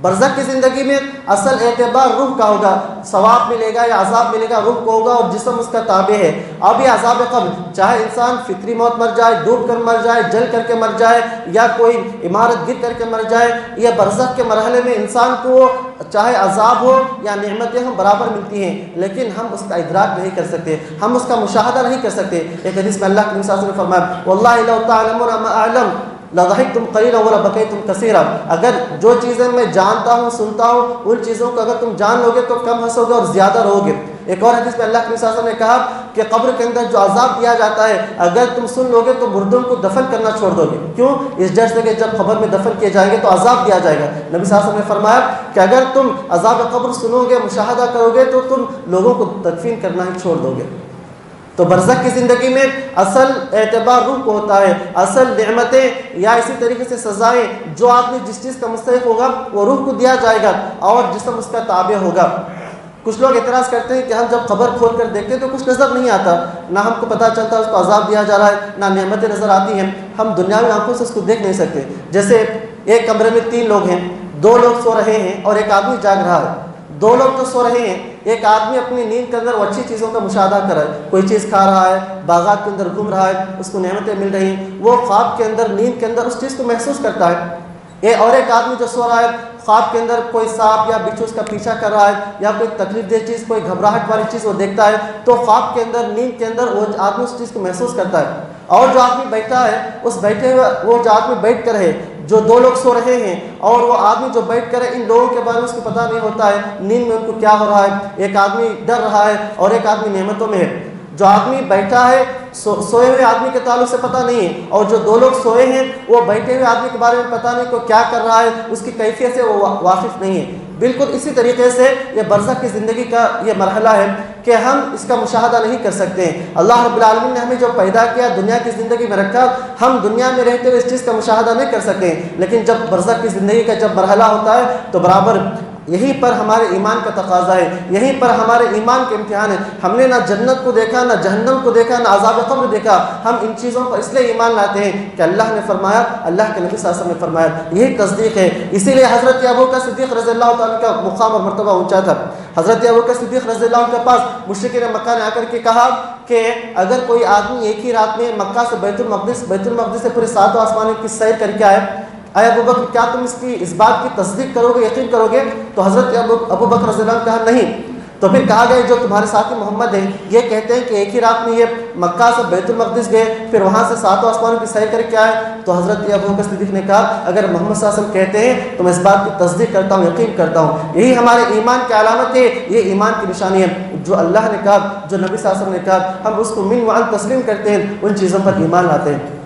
برزخ کی زندگی میں اصل اعتبار روح کا ہوگا، ثواب ملے گا یا عذاب ملے گا روح کو ہوگا، اور جسم اس کا تابع ہے۔ اب یہ عذاب قبر، چاہے انسان فطری موت مر جائے، ڈوب کر مر جائے، جل کر کے مر جائے، یا کوئی عمارت گر کر کے مر جائے، یہ برزخ کے مرحلے میں انسان کو چاہے عذاب ہو یا نعمتیں ہم برابر ملتی ہیں، لیکن ہم اس کا ادراک نہیں کر سکتے، ہم اس کا مشاہدہ نہیں کر سکتے۔ ایک حدیث میں اللہ کے نبی صلی اللہ علیہ وسلم نے فرمایا واللہ لو تعلمون ما اعلم لضحکتم قلیلا ولبکیتم کثیرا، اگر جو چیزیں میں جانتا ہوں، سنتا ہوں، ان چیزوں کو اگر تم جان لو گے تو کم ہنسو گے اور زیادہ رو گے۔ ایک اور حدیث میں اللہ کے نبی صلی اللہ علیہ وسلم نے کہا کہ قبر کے اندر جو عذاب دیا جاتا ہے اگر تم سن لو گے تو مردوں کو دفن کرنا چھوڑ دو گے۔ کیوں؟ اس ڈر سے کہ جب قبر میں دفن کیے جائیں گے تو عذاب دیا جائے گا۔ نبی صلی اللہ علیہ وسلم نے فرمایا کہ اگر تم عذاب قبر سنو گے، مشاہدہ کرو گے تو تم لوگوں کو تدفین کرنا ہی چھوڑ دو گے۔ تو برزخ کی زندگی میں اصل اعتبار روح کو ہوتا ہے، اصل نعمتیں یا اسی طریقے سے سزائیں جو آدمی جس چیز کا مستحق ہوگا وہ روح کو دیا جائے گا، اور جسم اس کا تابع ہوگا۔ کچھ لوگ اعتراض کرتے ہیں کہ ہم جب قبر کھول کر دیکھتے ہیں تو کچھ نظر نہیں آتا، نہ ہم کو پتہ چلتا اس کو عذاب دیا جا رہا ہے، نہ نعمتیں نظر آتی ہیں، ہم دنیاوی آنکھوں سے اس کو دیکھ نہیں سکتے۔ جیسے ایک کمرے میں 3 لوگ ہیں، 2 لوگ سو رہے ہیں اور ایک آدمی جاگ رہا ہے۔ 2 لوگ تو سو رہے ہیں، ایک آدمی اپنی نیند کے اندر وہ اچھی چیزوں کا مشاہدہ کر رہا ہے، کوئی چیز کھا رہا ہے، باغات کے اندر گھوم رہا ہے، اس کو نعمتیں مل رہی ہیں، وہ خواب کے اندر، نیند کے اندر اس چیز کو محسوس کرتا ہے۔ اور ایک آدمی جو سو رہا ہے، خواب کے اندر کوئی سانپ یا بچھو اس کا پیچھا کر رہا ہے، یا کوئی تکلیف دہ چیز، کوئی گھبراہٹ والی چیز وہ دیکھتا ہے، تو خواب کے اندر، نیند کے اندر وہ آدمی اس چیز کو محسوس کرتا ہے۔ اور جو آدمی بیٹھا ہے، اس بیٹھے ہوئے وہ جو آدمی بیٹھ کر ہے، جو 2 لوگ سو رہے ہیں اور وہ آدمی جو بیٹھ کر ہے، ان لوگوں کے بارے میں اس کو پتہ نہیں ہوتا ہے نیند میں ان کو کیا ہو رہا ہے۔ ایک آدمی ڈر رہا ہے اور ایک آدمی نعمتوں میں ہے۔ جو آدمی بیٹھا ہے سوئے ہوئے آدمی کے تعلق سے پتہ نہیں ہے، اور جو 2 لوگ سوئے ہیں وہ بیٹھے ہوئے آدمی کے بارے میں پتہ نہیں کو کیا کر رہا ہے، اس کی کیفیت سے وہ واقف نہیں ہے۔ بالکل اسی طریقے سے یہ برزخ کی زندگی کا یہ مرحلہ ہے کہ ہم اس کا مشاہدہ نہیں کر سکتے ہیں۔ اللہ رب العالمین نے ہمیں جو پیدا کیا، دنیا کی زندگی میں رکھا، ہم دنیا میں رہتے ہوئے اس چیز کا مشاہدہ نہیں کر سکتے، لیکن جب برزخ کی زندگی کا جب مرحلہ ہوتا ہے تو برابر یہیں پر ہمارے ایمان کا تقاضا ہے، یہیں پر ہمارے ایمان کے امتحان ہے۔ ہم نے نہ جنت کو دیکھا، نہ جہنم کو دیکھا، نہ عذاب قبر دیکھا، ہم ان چیزوں پر اس لیے ایمان لاتے ہیں کہ اللہ نے فرمایا، اللہ کے نبی صلی اللہ علیہ وسلم نے فرمایا، یہی تصدیق ہے۔ اسی لیے حضرت ابوبکر صدیق رضی اللہ تعالیٰ کا مقام اور مرتبہ اونچا تھا۔ حضرت ابوبکر صدیق رضی اللہ عنہ کے پاس مشرکین مکہ نے آ کر کے کہا کہ اگر کوئی آدمی ایک ہی رات میں مکہ سے بیت المقدس سے پورے 7 آسمانوں کی سیر کر کے آئے، اے ابوبکر کیا تم اس بات کی تصدیق کرو گے، یقین کرو گے؟ تو حضرت ابوبکر رضی اللہ عنہ نے کہا نہیں۔ تو پھر کہا گیا جو تمہارے ساتھی محمد ہیں یہ کہتے ہیں کہ ایک ہی رات میں یہ مکہ سے بیت المقدس گئے، پھر وہاں سے 7 آسمانوں کی سیر کر کے آئے۔ تو حضرت ابوبکر صدیق نے کہا اگر محمد صلی اللہ علیہ وسلم کہتے ہیں تو میں اس بات کی تصدیق کرتا ہوں، یقین کرتا ہوں، یہی ہمارے ایمان کی علامت ہے، یہ ایمان کی نشانی ہے۔ جو اللہ نے کہا، جو نبی صلی اللہ علیہ وسلم نے کہا، ہم اس کو من وعن تسلیم کرتے ہیں، ان چیزوں پر ایمان لاتے ہیں۔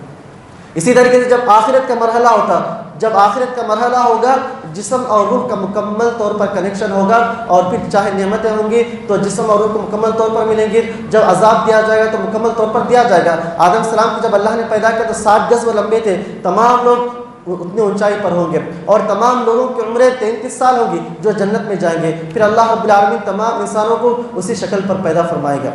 اسی طریقے سے جب آخرت کا مرحلہ ہوتا، جب آخرت کا مرحلہ ہوگا، جسم اور روح کا مکمل طور پر کنیکشن ہوگا، اور پھر چاہے نعمتیں ہوں گی تو جسم اور روح کو مکمل طور پر ملیں گی، جب عذاب دیا جائے گا تو مکمل طور پر دیا جائے گا۔ آدم السلام کو جب اللہ نے پیدا کیا تو 60 گز وہ لمبے تھے، تمام لوگ اتنی اونچائی پر ہوں گے، اور تمام لوگوں کی عمریں 33 سال ہوگی جو جنت میں جائیں گے۔ پھر اللہ رب العالمین تمام انسانوں کو اسی شکل پر پیدا فرمائے گا۔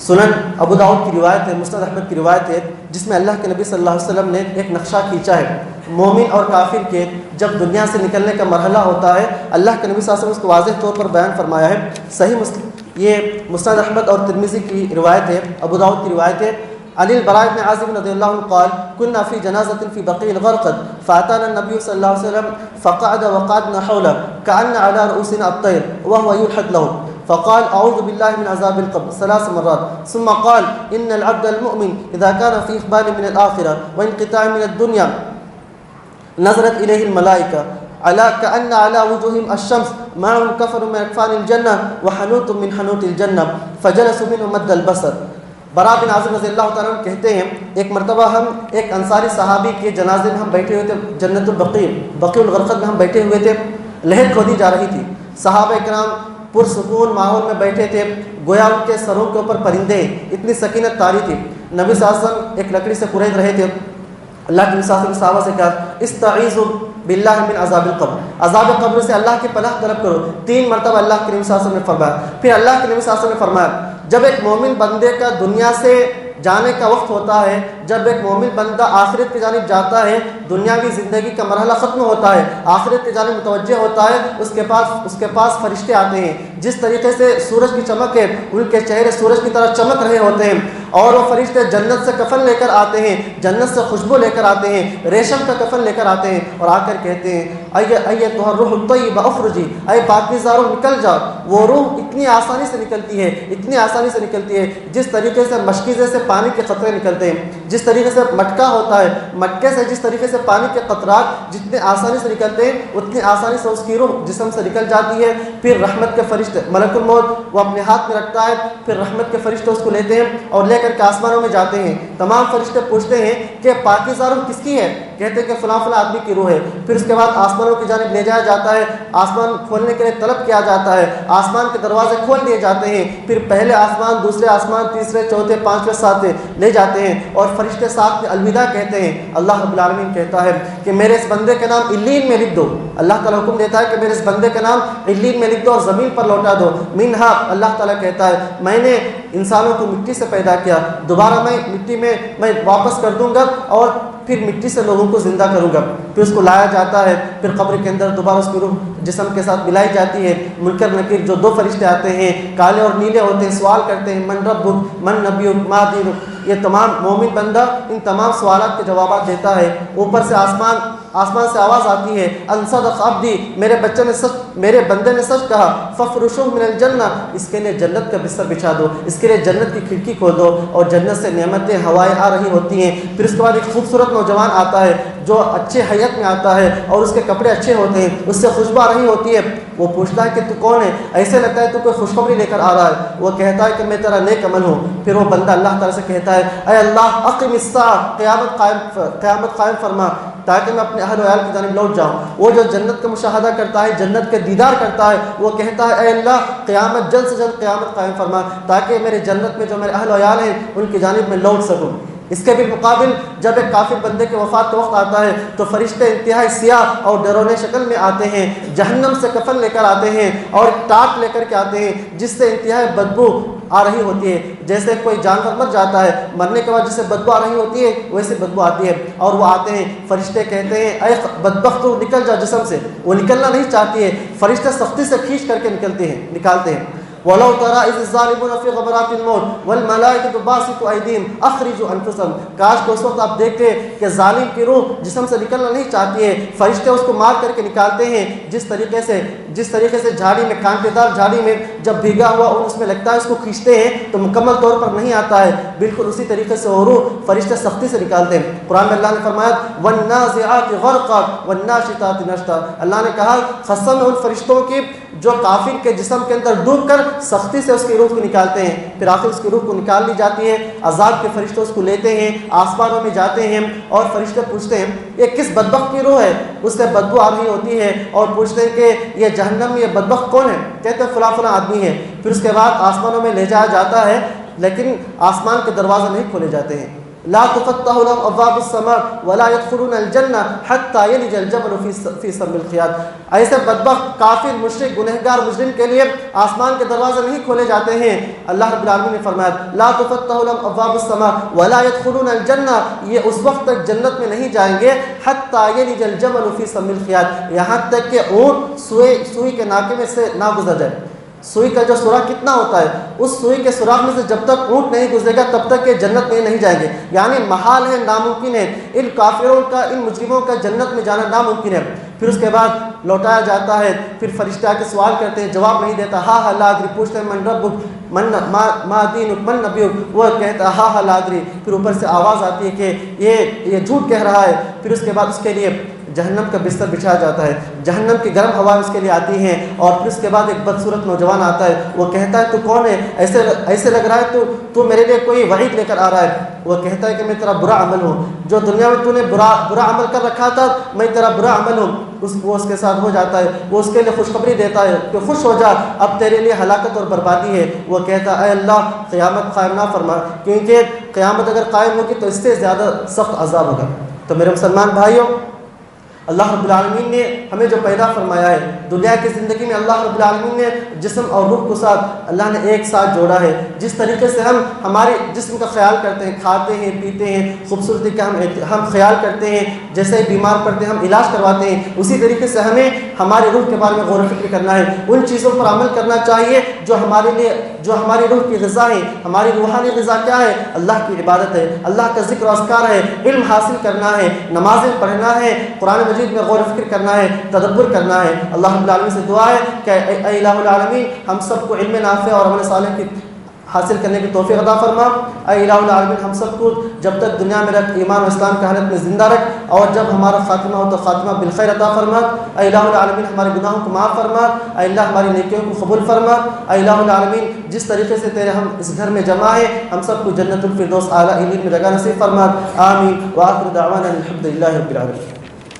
سنن ابو داؤد کی روایت ہے، مسند احمد کی روایت ہے، جس میں اللہ کے نبی صلی اللہ علیہ وسلم نے ایک نقشہ کھینچا ہے مومن اور کافر کے جب دنیا سے نکلنے کا مرحلہ ہوتا ہے۔ اللہ کے نبی صلی اللہ علیہ وسلم اس کو واضح طور پر بیان فرمایا ہے۔ صحیح مسلم، یہ مسند احمد اور ترمذی کی روایت ہے، ابو داؤد کی روایت ہے۔ علی البراء بن عازب رضی اللہ عنہ قال كنا في جنازة في بقيع الغرقد فأتانا النبي صلى الله عليه وسلم فقعد وقعدنا حوله كأن على رؤوسنا الطير وهو يلحد لهم فقال أعوذ بالله من عذاب القبر 3 مرات ثم قال إن العبد المؤمن إذا كان في إقبال من الآخرة وانقطاع من الدنيا نظرت إليه الملائكة على كأن على وجوههم الشمس معهم كفر من أكفان الجنة وحنوط من حنوط الجنة فجلسوا منه مد البصر۔ برا بن عازب رضی اللہ تعالیٰ عنہ کہتے ہیں ایک مرتبہ ہم ایک انصاری صحابی کے جنازے میں ہم بیٹھے ہوئے تھے، جنت البقیع بقیع الغرقد میں ہم بیٹھے ہوئے تھے، لہر کھودی جا رہی تھی، صحابہ کرام پرسکون ماحول میں بیٹھے تھے، گویا ان کے سروں کے اوپر پرندے، اتنی سکینت طاری تھی۔ نبی صلی اللہ علیہ وسلم ایک لکڑی سے قرید رہے تھے، اللہ کے نبی صلی اللہ علیہ وسلم صحابہ سے کہا استعیذوا باللہ من عذاب القبر، عذاب قبر سے اللہ کی پناہ طلب کرو، 3 مرتبہ اللہ کے نبی صلی اللہ علیہ وسلم نے فرمایا۔ پھر اللہ کے نبی صلی اللہ علیہ وسلم نے فرمایا جب ایک مومن بندے کا دنیا سے جانے کا وقت ہوتا ہے، جب ایک مومن بندہ آخرت کی جانب جاتا ہے، دنیاوی زندگی کا مرحلہ ختم ہوتا ہے، آخرت کی جانب متوجہ ہوتا ہے، اس کے پاس فرشتے آتے ہیں، جس طریقے سے سورج کی چمک ہے، ان کے چہرے سورج کی طرح چمک رہے ہوتے ہیں، اور وہ فرشتے جنت سے کفن لے کر آتے ہیں، جنت سے خوشبو لے کر آتے ہیں، ریشم کا کفن لے کر آتے ہیں، اور آ کر کہتے ہیں ایتھا الروح الطیبہ اخرجی، اے پاکیزہ روح نکل جا۔ وہ روح اتنی آسانی سے نکلتی ہے، اتنی آسانی سے نکلتی ہے، جس طریقے سے مشکیزے سے پانی کے قطرے نکلتے ہیں، جس طریقے سے مٹکا ہوتا ہے، مٹکے سے جس طریقے سے پانی کے قطرات جتنے آسانی سے نکلتے ہیں، اتنی آسانی سے اس کی روح جسم سے نکل جاتی ہے۔ پھر رحمت کے فرشتے، ملک الموت وہ اپنے ہاتھ میں رکھتا ہے، پھر رحمت کے فرشتے اس کو لیتے ہیں اور لے کر کے آسمانوں میں جاتے ہیں۔ تمام فرشتے پوچھتے ہیں کہ پاکیزہ روح کس کی ہے؟ کہتے ہیں کہ فلاں فلاں آدمی کی روح ہے۔ پھر اس کے بعد آسمانوں کی جانب لے جایا جاتا ہے، آسمان کھولنے کے لیے طلب کیا جاتا ہے، آسمان کے دروازے کھول دیے جاتے ہیں، پھر پہلے آسمان، دوسرے آسمان، تیسرے، چوتھے، پانچویں، ساتویں لے جاتے ہیں، اور فرشتے ساتھ میں الوداع کہتے ہیں۔ اللہ رب العالمین کہتا ہے کہ میرے اس بندے کا نام علیین میں لکھ دو، اللہ تعالیٰ حکم دیتا ہے کہ میرے اس بندے کا نام علیین میں لکھ دو اور زمین پر لوٹا دو۔ منہا، اللہ تعالیٰ کہتا ہے میں نے انسانوں کو مٹی سے پیدا کیا، دوبارہ میں مٹی میں واپس کر دوں گا اور پھر مٹی سے لوگوں کو زندہ کروں گا۔ پھر اس کو لایا جاتا ہے، پھر قبر کے اندر دوبارہ اس کی روح جسم کے ساتھ ملائی جاتی ہے۔ منکر نکیر جو 2 فرشتے آتے ہیں، کالے اور نیلے ہوتے ہیں، سوال کرتے ہیں من ربک من نبیک ما دینک۔ یہ تمام مومن بندہ ان تمام سوالات کے جوابات دیتا ہے۔ اوپر سے آسمان سے آواز آتی ہے ان صدق عبدی، میرے بندے نے سچ کہا، ففرشوہ من الجنہ، اس کے لیے جنت کا بستر بچھا دو، اس کے لیے جنت کی کھڑکی کھول دو، اور جنت سے نعمتیں ہوائیں آ رہی ہوتی ہیں۔ پھر اس کے بعد ایک خوبصورت نوجوان آتا ہے جو اچھے حیت میں آتا ہے اور اس کے کپڑے اچھے ہوتے ہیں، اس سے خوشبو آ رہی ہوتی ہے۔ وہ پوچھتا ہے کہ تو کون ہے؟ ایسے لگتا ہے تو کوئی خوشخبری لے کر آ رہا ہے۔ وہ کہتا ہے کہ میں تیرا نیک عمل ہوں۔ پھر وہ بندہ اللہ تعالیٰ سے کہتا ہے اے اللہ اقم الساعہ، قیامت قائم فرما تاکہ میں اپنے اہل و عیال کی جانب لوٹ جاؤں۔ وہ جو جنت کا مشاہدہ کرتا ہے، جنت کے دیدار کرتا ہے، وہ کہتا ہے اے اللہ قیامت جلد سے جلد قیامت قائم فرما تاکہ میرے جنت میں جو میرے اہل و عیال ہیں ان کی جانب میں لوٹ سکوں۔ اس کے بالمقابل جب ایک کافر بندے کے وفات کا وقت آتا ہے تو فرشتے انتہائی سیاہ اور ڈرونے شکل میں آتے ہیں، جہنم سے کفن لے کر آتے ہیں اور ٹاٹ لے کر کے آتے ہیں جس سے انتہائی بدبو آ رہی ہوتی ہے۔ جیسے کوئی جانور مر جاتا ہے، مرنے کے بعد جسے بدبو آ رہی ہوتی ہے ویسے بدبو آتی ہے، اور وہ آتے ہیں، فرشتے کہتے ہیں اے بدبخت تو نکل جا جسم سے۔ وہ نکلنا نہیں چاہتی ہے، فرشتے سختی سے کھینچ کر کے نکالتے ہیں۔ وَلَوْ تَرَىٰ إِذِ الظَّالِمُونَ فِي غَمَرَاتِ الْمَوْتِ وَالْمَلَائِكَةُ بَاسِطُو أَيْدِيهِمْ أَخْرِجُوا أَنفُسَكُمْ۔ کاش کہ اس وقت آپ دیکھتے کہ ظالم کی روح جسم سے نکلنا نہیں چاہتی ہے، فرشتے اس کو مار کر کے نکالتے ہیں، جس طریقے سے جھاڑی میں، کانٹے دار جھاڑی میں جب بھیگا ہوا اور اس میں لگتا ہے اس کو کھینچتے ہیں تو مکمل طور پر نہیں آتا ہے، بالکل اسی طریقے سے وہ روح فرشتے سختی سے نکالتے ہیں۔ قرآن میں اللہ نے فرمایا وَالنَّازِعَاتِ غَرْقًا وَالنَّاشِطَاتِ نَشْطًا، اللہ نے کہا قسم ہے ان فرشتوں کی جو کافر کے جسم کے اندر ڈوب کر سختی سے اس کی روح کو نکالتے ہیں۔ پھر آخر اس کی روح کو نکال لی جاتی ہے، عذاب کے فرشتے اس کو لیتے ہیں، آسمانوں میں جاتے ہیں اور فرشتے پوچھتے ہیں یہ کس بدبخت کی روح ہے؟ اس سے بدبو آ رہی ہوتی ہے اور پوچھتے ہیں کہ یہ جہنم میں یہ بدبخت کون ہے؟ کہتے ہیں فلاں فلاں آدمی ہے۔ پھر اس کے بعد آسمانوں میں لے جایا جاتا ہے، لیکن آسمان کے دروازے نہیں کھولے جاتے ہیں، لا تفتح لهم ابواب السماء ولا يدخلون الجنہ حتى يلج الجمل في سم الخياط. ایسے بدبخت کافر مشرک گنہگار مجرم کے لیے آسمان کے دروازے نہیں کھولے جاتے ہیں. اللہ رب العالمین نے فرمایا لا تفتح لهم ابواب السماء ولا يدخلون الجنہ, یہ اس وقت تک جنت میں نہیں جائیں گے حتى يلج الجمل في سم الخياط, یہاں تک کہ اونٹ سوئی کے ناکے میں سے نہ گزر جائے. سوئی کا جو سوراخ کتنا ہوتا ہے, اس سوئی کے سوراخ میں سے جب تک اونٹ نہیں گزرے گا تب تک کہ جنت میں نہیں جائیں گے. یعنی محال ہے, ناممکن ہے, ان کافروں کا ان مجرموں کا جنت میں جانا ناممکن ہے. پھر اس کے بعد لوٹایا جاتا ہے, پھر فرشتے آ کے سوال کرتے ہیں, جواب نہیں دیتا, ہا ہا لا ادری, پوچھتے ہیں من ربک ما دینک من نبیک, وہ کہتا ہے ہا ہا لا ادری. پھر اوپر سے آواز آتی ہے کہ یہ جھوٹ کہہ رہا ہے. پھر اس کے بعد اس کے لیے جہنم کا بستر بچھایا جاتا ہے, جہنم کی گرم ہوائیں اس کے لیے آتی ہیں, اور پھر اس کے بعد ایک بدصورت نوجوان آتا ہے, وہ کہتا ہے تو کون ہے, ایسے لگ رہا ہے تو میرے لیے کوئی وعید لے کر آ رہا ہے. وہ کہتا ہے کہ میں تیرا برا عمل ہوں, جو دنیا میں تو نے برا عمل کر رکھا تھا, میں تیرا برا عمل ہوں. وہ اس کے ساتھ ہو جاتا ہے, وہ اس کے لیے خوشخبری دیتا ہے کہ خوش ہو جا, اب تیرے لیے ہلاکت اور بربادی ہے. وہ کہتا ہے اے اللہ قیامت قائم نہ فرما, کیونکہ قیامت اگر قائم ہوگی تو اس سے زیادہ سخت عذاب ہوگا. تو میرے مسلمان بھائیوں, اللہ رب العالمین نے ہمیں جو پیدا فرمایا ہے دنیا کی زندگی میں, اللہ رب العالمین نے جسم اور روح کو ساتھ اللہ نے ایک ساتھ جوڑا ہے. جس طریقے سے ہم ہمارے جسم کا خیال کرتے ہیں, کھاتے ہیں پیتے ہیں, خوبصورتی کا ہم خیال کرتے ہیں, جیسے ہی بیمار پڑتے ہیں ہم علاج کرواتے ہیں, اسی طریقے سے ہمیں ہمارے روح کے بارے میں غور و فکر کرنا ہے. ان چیزوں پر عمل کرنا چاہیے جو ہماری روح کی غذا ہے. ہماری روحانی غذا کیا ہے؟ اللہ کی عبادت ہے, اللہ کا ذکر و اذکار ہے, علم حاصل کرنا ہے, نمازیں پڑھنا ہے, قرآن مجید میں غور و فکر کرنا ہے, تدبر کرنا ہے. اللہ رب العالمین سے دعا ہے کہ اے الہ العالمین ہم سب کو علم نافع اور عمل صالح کی حاصل کرنے کی توفیق عطا فرما. اے الہ العالمین ہم سب کو جب تک دنیا میں رکھ, ایمان و اسلام کی حالت میں زندہ رکھ, اور جب ہمارا خاتمہ ہو تو خاتمہ بالخیر عطا فرما. اے الہ العالمین ہمارے گناہوں کو معاف فرما. اے اللہ ہماری نیکیوں کو قبول فرما. اے الہ العالمین جس طریقے سے تیرے ہم اس گھر میں جمع ہیں, ہم سب کو جنت الفردوس اعلیٰ علی میں جگہ نصیب فرما. آمین. وآخر دعوانا الحمد للہ رب العالمین.